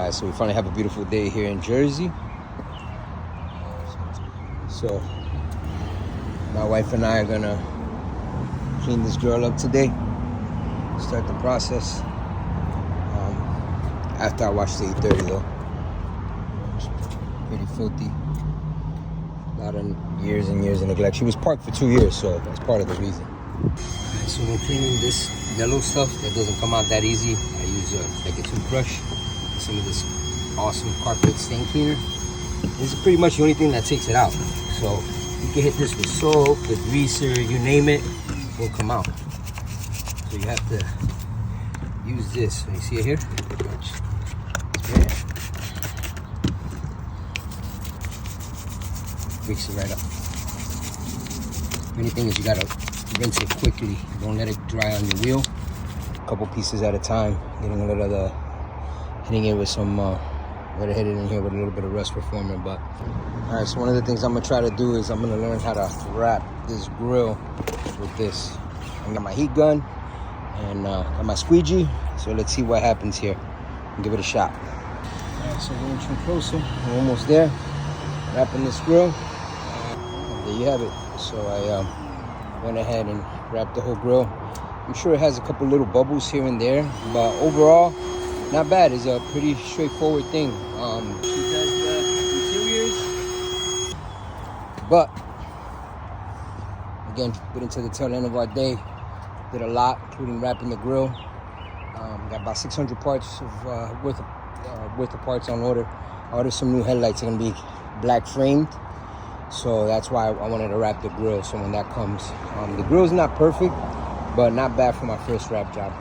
Alright, so we finally have a beautiful day here in Jersey. So my wife and I are gonna clean this girl up today. Start the process. After I wash the 830 though. It's pretty filthy. A lot of years and years of neglect. She was parked for 2 years, so that's part of the reason. Alright, so when cleaning this yellow stuff that doesn't come out that easy, I use like a toothbrush. Some of this awesome carpet stain cleaner. This is pretty much the only thing that takes it out. So you can hit this with soap, with greaser, you name it, it will come out. So you have to use this. So you see it here? Mix it right up. The only thing is you gotta rinse it quickly. Don't let it dry on your wheel. A couple pieces at a time. Getting a little of the, hitting it with some, gotta hit it in here with a little bit of rust reformer. But all right, so one of the things I'm gonna try to do is I'm gonna learn how to wrap this grill with this. I got my heat gun and got my squeegee. So let's see what happens here and give it a shot. All right, so we're inching closer. We're almost there. Wrapping this grill. There you have it. So I went ahead and wrapped the whole grill. I'm sure it has a couple little bubbles here and there, but overall, not bad. It's a pretty straightforward thing. She does the interiors, but again, getting to the tail end of our day, did a lot, including wrapping the grill. Got about 600 parts of worth of parts on order. I ordered some new headlights. They're gonna be black framed, so that's why I wanted to wrap the grill. So when that comes, the grill's not perfect, but not bad for my first wrap job.